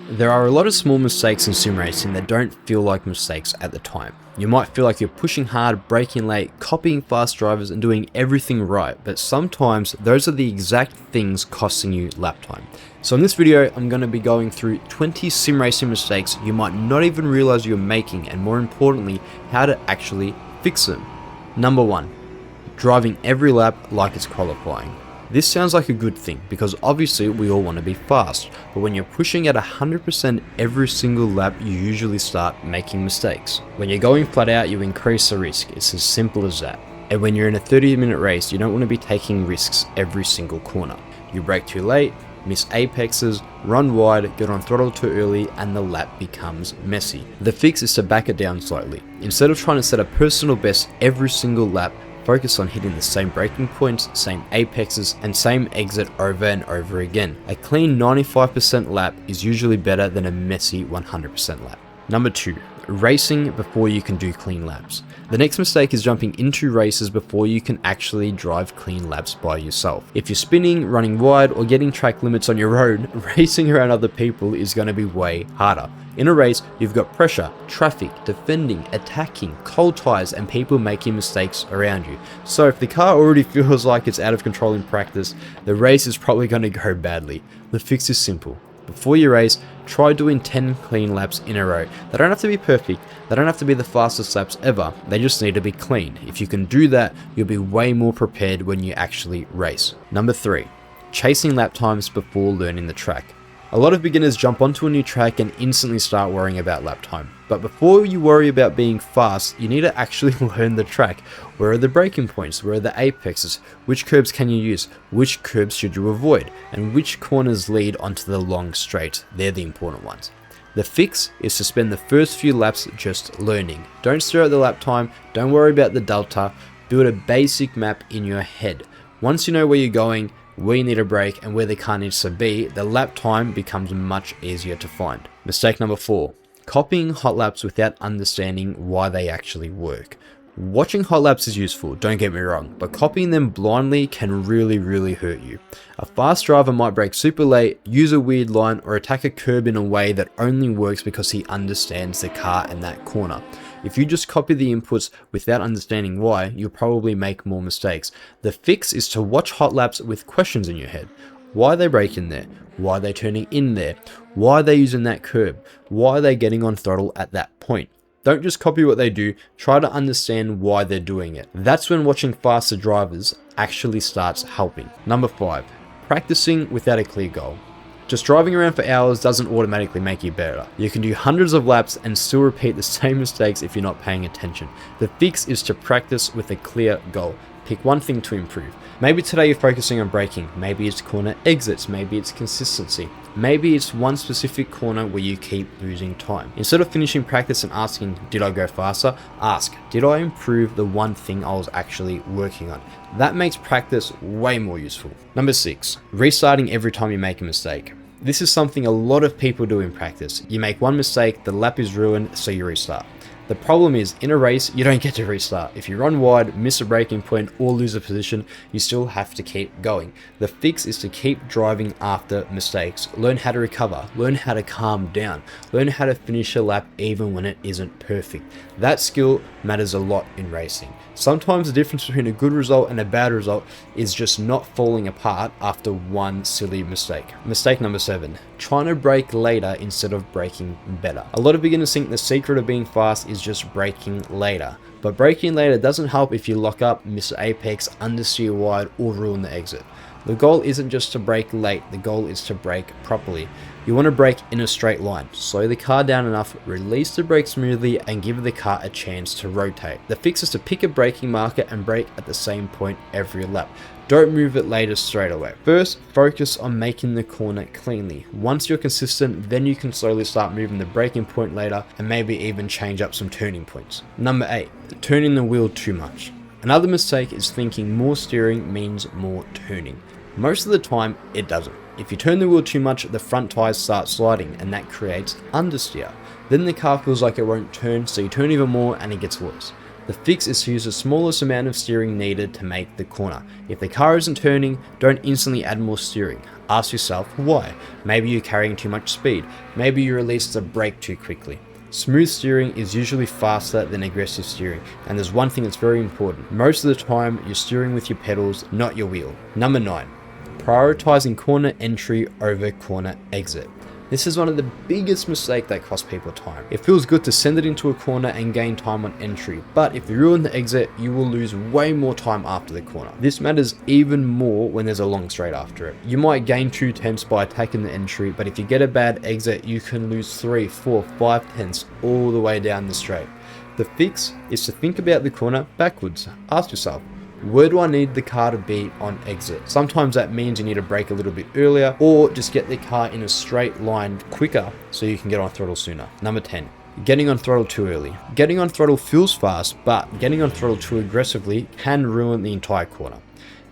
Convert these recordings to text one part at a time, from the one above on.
There are a lot of small mistakes in sim racing that don't feel like mistakes at the time. You might feel like you're pushing hard, braking late, copying fast drivers and doing everything right, but sometimes those are the exact things costing you lap time. So in this video, I'm going to be going through 20 sim racing mistakes you might not even realize you're making, and more importantly, how to actually fix them. Number 1, driving every lap like it's qualifying. This sounds like a good thing because obviously we all want to be fast, but when you're pushing at 100% every single lap, you usually start making mistakes. When you're going flat out, you increase the risk. It's as simple as that. And when you're in a 30-minute race, you don't want to be taking risks every single corner. You brake too late, miss apexes, run wide, get on throttle too early, and the lap becomes messy. The fix is to back it down slightly. Instead of trying to set a personal best every single lap, focus on hitting the same braking points, same apexes, and same exit over and over again. A clean 95% lap is usually better than a messy 100% lap. Number 2, racing before you can do clean laps. The next mistake is jumping into races before you can actually drive clean laps by yourself. If you're spinning, running wide, or getting track limits on your own, racing around other people is going to be way harder. In a race, you've got pressure, traffic, defending, attacking, cold tires, and people making mistakes around you. So if the car already feels like it's out of control in practice, the race is probably going to go badly. The fix is simple. Before you race, try doing 10 clean laps in a row. They don't have to be perfect, they don't have to be the fastest laps ever, they just need to be clean. If you can do that, you'll be way more prepared when you actually race. Number 3, chasing lap times before learning the track. A lot of beginners jump onto a new track and instantly start worrying about lap time. But before you worry about being fast, you need to actually learn the track. Where are the braking points? Where are the apexes? Which curbs can you use? Which curbs should you avoid? And which corners lead onto the long straight? They're the important ones. The fix is to spend the first few laps just learning. Don't stare at the lap time, don't worry about the delta, build a basic map in your head. Once you know where you're going, where you need a brake, and where the car needs to be, the lap time becomes much easier to find. Mistake number 4, copying hot laps without understanding why they actually work. Watching hot laps is useful, don't get me wrong, but copying them blindly can really hurt you. A fast driver might brake super late, use a weird line, or attack a curb in a way that only works because he understands the car and that corner. If you just copy the inputs without understanding why, you'll probably make more mistakes. The fix is to watch hot laps with questions in your head. Why are they braking there? Why are they turning in there? Why are they using that curb? Why are they getting on throttle at that point? Don't just copy what they do, try to understand why they're doing it. That's when watching faster drivers actually starts helping. Number 5, practicing without a clear goal. Just driving around for hours doesn't automatically make you better. You can do hundreds of laps and still repeat the same mistakes if you're not paying attention. The fix is to practice with a clear goal. Pick one thing to improve. Maybe today you're focusing on braking, maybe it's corner exits, maybe it's consistency, maybe it's one specific corner where you keep losing time. Instead of finishing practice and asking, did I go faster? Ask, did I improve the one thing I was actually working on? That makes practice way more useful. Number 6, restarting every time you make a mistake. This is something a lot of people do in practice. You make one mistake, the lap is ruined, so you restart. The problem is, in a race, you don't get to restart. If you run wide, miss a braking point, or lose a position, you still have to keep going. The fix is to keep driving after mistakes. Learn how to recover, learn how to calm down, learn how to finish a lap even when it isn't perfect. That skill matters a lot in racing. Sometimes the difference between a good result and a bad result is just not falling apart after one silly mistake. Mistake number 7, trying to brake later instead of braking better. A lot of beginners think the secret of being fast is just braking later. But braking later doesn't help if you lock up, miss apex, understeer wide, or ruin the exit. The goal isn't just to brake late, the goal is to brake properly. You want to brake in a straight line, slow the car down enough, release the brake smoothly, and give the car a chance to rotate. The fix is to pick a braking marker and brake at the same point every lap. Don't move it later straight away. First, focus on making the corner cleanly. Once you're consistent, then you can slowly start moving the braking point later and maybe even change up some turning points. Number 8, turning the wheel too much. Another mistake is thinking more steering means more turning. Most of the time, it doesn't. If you turn the wheel too much, the front tires start sliding and that creates understeer. Then the car feels like it won't turn, so you turn even more and it gets worse. The fix is to use the smallest amount of steering needed to make the corner. If the car isn't turning, don't instantly add more steering. Ask yourself why. Maybe you're carrying too much speed. Maybe you released the brake too quickly. Smooth steering is usually faster than aggressive steering, and there's one thing that's very important. Most of the time, you're steering with your pedals, not your wheel. Number 9, prioritizing corner entry over corner exit. This is one of the biggest mistakes that costs people time. It feels good to send it into a corner and gain time on entry, but if you ruin the exit, you will lose way more time after the corner. This matters even more when there's a long straight after it. You might gain 2 tenths by attacking the entry, but if you get a bad exit, you can lose 3, 4, 5 tenths all the way down the straight. The fix is to think about the corner backwards. Ask yourself, where do I need the car to be on exit? Sometimes that means you need to brake a little bit earlier, or just get the car in a straight line quicker so you can get on throttle sooner. Number 10, getting on throttle too early. Getting on throttle feels fast, but getting on throttle too aggressively can ruin the entire corner.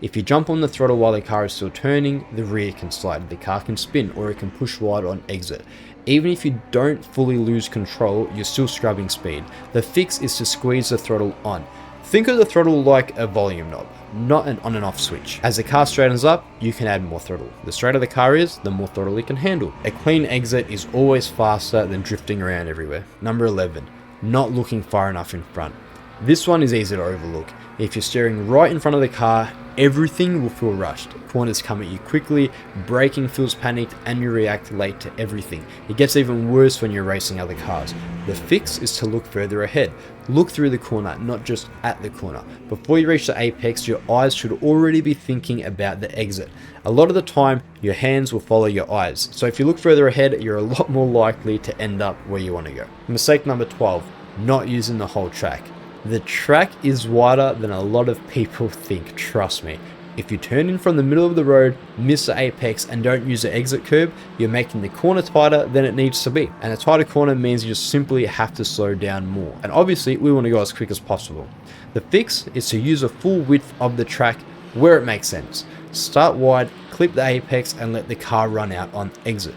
If you jump on the throttle while the car is still turning, the rear can slide, the car can spin, or it can push wide on exit. Even if you don't fully lose control, you're still scrubbing speed. The fix is to squeeze the throttle on. Think of the throttle like a volume knob, not an on and off switch. As the car straightens up, you can add more throttle. The straighter the car is, the more throttle it can handle. A clean exit is always faster than drifting around everywhere. Number 11, not looking far enough in front. This one is easy to overlook. If you're steering right in front of the car, everything will feel rushed. Corners come at you quickly, braking feels panicked, and you react late to everything. It gets even worse when you're racing other cars. The fix is to look further ahead. Look through the corner, not just at the corner. Before you reach the apex, your eyes should already be thinking about the exit. A lot of the time, your hands will follow your eyes. So if you look further ahead, you're a lot more likely to end up where you want to go. Mistake number 12, not using the whole track. The track is wider than a lot of people think, trust me. If you turn in from the middle of the road, miss the apex, and don't use the exit curb, you're making the corner tighter than it needs to be. And a tighter corner means you just simply have to slow down more. And obviously, we want to go as quick as possible. The fix is to use a full width of the track where it makes sense. Start wide, clip the apex, and let the car run out on exit.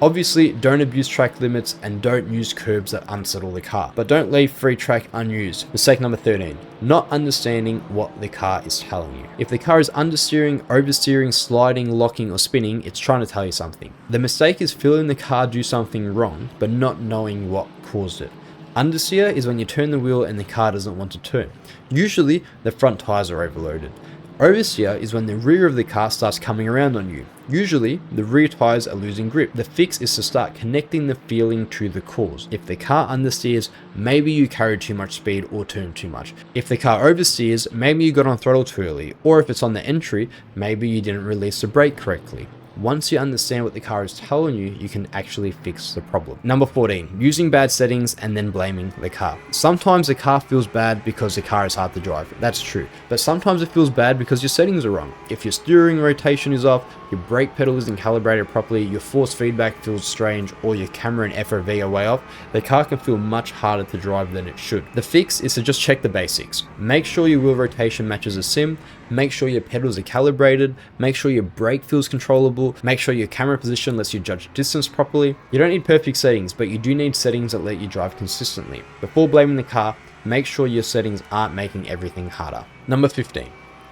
Obviously, don't abuse track limits and don't use curbs that unsettle the car, but don't leave free track unused. Mistake number 13, not understanding what the car is telling you. If the car is understeering, oversteering, sliding, locking, or spinning, it's trying to tell you something. The mistake is feeling the car do something wrong, but not knowing what caused it. Understeer is when you turn the wheel and the car doesn't want to turn. Usually, the front tires are overloaded. Oversteer is when the rear of the car starts coming around on you. Usually, the rear tires are losing grip. The fix is to start connecting the feeling to the cause. If the car understeers, maybe you carried too much speed or turned too much. If the car oversteers, maybe you got on throttle too early. Or if it's on the entry, maybe you didn't release the brake correctly. Once you understand what the car is telling you, you can actually fix the problem. Number 14, using bad settings and then blaming the car. Sometimes the car feels bad because the car is hard to drive. That's true. But sometimes it feels bad because your settings are wrong. If your steering rotation is off, your brake pedal isn't calibrated properly, your force feedback feels strange, or your camera and FOV are way off, the car can feel much harder to drive than it should. The fix is to just check the basics. Make sure your wheel rotation matches a sim, make sure your pedals are calibrated, make sure your brake feels controllable, make sure your camera position lets you judge distance properly. You don't need perfect settings, but you do need settings that let you drive consistently. Before blaming the car, make sure your settings aren't making everything harder. Number 15,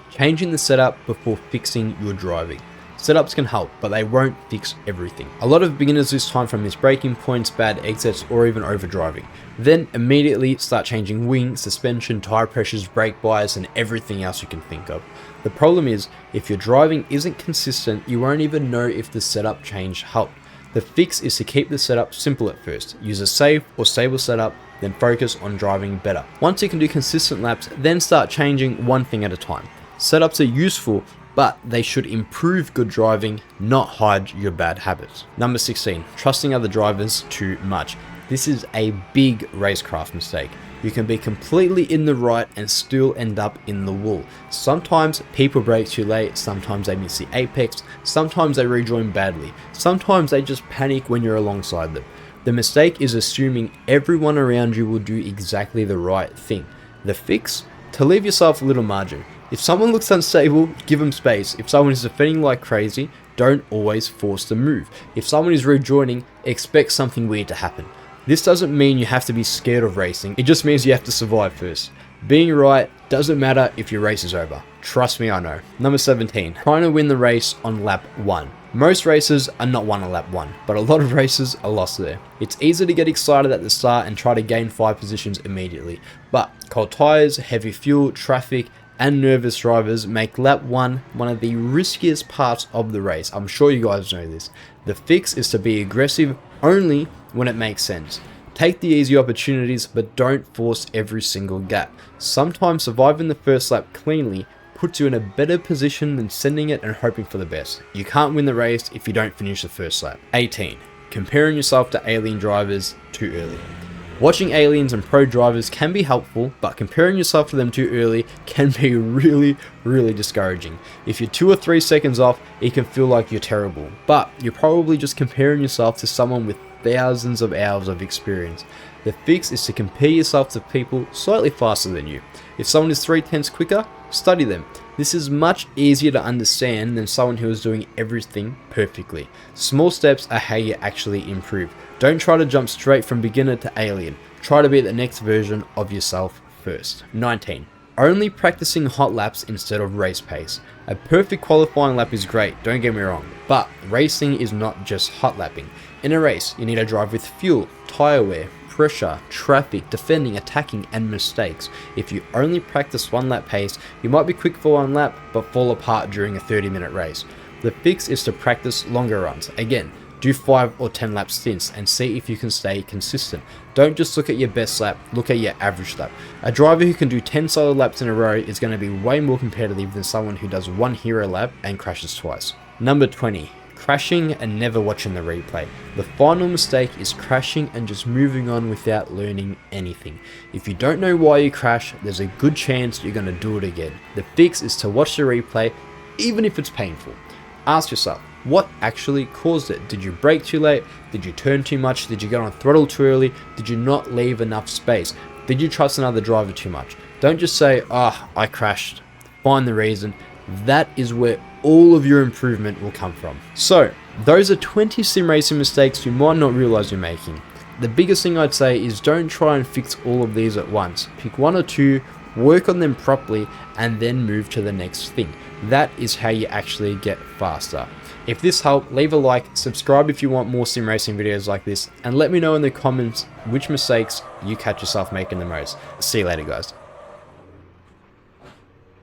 changing the setup before fixing your driving. Setups can help, but they won't fix everything. A lot of beginners lose time from missed braking points, bad exits, or even overdriving. Then immediately start changing wing, suspension, tire pressures, brake bias, and everything else you can think of. The problem is, if your driving isn't consistent, you won't even know if the setup change helped. The fix is to keep the setup simple at first. Use a safe or stable setup, then focus on driving better. Once you can do consistent laps, then start changing one thing at a time. Setups are useful, but they should improve good driving, not hide your bad habits. Number 16, trusting other drivers too much. This is a big Racecraft mistake. You can be completely in the right and still end up in the wall. Sometimes people brake too late, sometimes they miss the apex, sometimes they rejoin badly, sometimes they just panic when you're alongside them. The mistake is assuming everyone around you will do exactly the right thing. The fix? To leave yourself a little margin. If someone looks unstable, give them space. If someone is defending like crazy, don't always force the move. If someone is rejoining, expect something weird to happen. This doesn't mean you have to be scared of racing, it just means you have to survive first. Being right doesn't matter if your race is over. Trust me, I know. Number 17, trying to win the race on lap 1. Most races are not won at lap 1, but a lot of races are lost there. It's easy to get excited at the start and try to gain 5 positions immediately, but cold tyres, heavy fuel, traffic, and nervous drivers make lap 1 one of the riskiest parts of the race. I'm sure you guys know this. The fix is to be aggressive only when it makes sense. Take the easy opportunities, but don't force every single gap. Sometimes surviving the first lap cleanly puts you in a better position than sending it and hoping for the best. You can't win the race if you don't finish the first lap. 18. Comparing yourself to alien drivers too early. Watching aliens and pro drivers can be helpful, but comparing yourself to them too early can be really discouraging. If you're 2 or 3 seconds off, it can feel like you're terrible, but you're probably just comparing yourself to someone with thousands of hours of experience. The fix is to compare yourself to people slightly faster than you. If someone is 3/10 quicker, study them. This is much easier to understand than someone who is doing everything perfectly. Small steps are how you actually improve. Don't try to jump straight from beginner to alien. Try to be the next version of yourself first. 19. Only practicing hot laps instead of race pace. A perfect qualifying lap is great, don't get me wrong, but racing is not just hot lapping. In a race, you need to drive with fuel, tyre wear, pressure, traffic, defending, attacking, and mistakes. If you only practice 1 lap pace, you might be quick for 1 lap, but fall apart during a 30-minute race. The fix is to practice longer runs. Again, do 5 or 10 lap stints and see if you can stay consistent. Don't just look at your best lap, look at your average lap. A driver who can do 10 solid laps in a row is going to be way more competitive than someone who does 1 hero lap and crashes twice. Number 20. Crashing and never watching the replay. The final mistake is crashing and just moving on without learning anything. If you don't know why you crash, there's a good chance you're going to do it again. The fix is to watch the replay, even if it's painful. Ask yourself, what actually caused it? Did you brake too late? Did you turn too much? Did you get on throttle too early? Did you not leave enough space? Did you trust another driver too much? Don't just say, I crashed. Find the reason. That is where all of your improvement will come from. So, those are 20 sim racing mistakes you might not realize you're making. The biggest thing I'd say is don't try and fix all of these at once. Pick 1 or 2, work on them properly, and then move to the next thing. That is how you actually get faster. If this helped, leave a like, subscribe if you want more sim racing videos like this, and let me know in the comments which mistakes you catch yourself making the most. See you later, guys.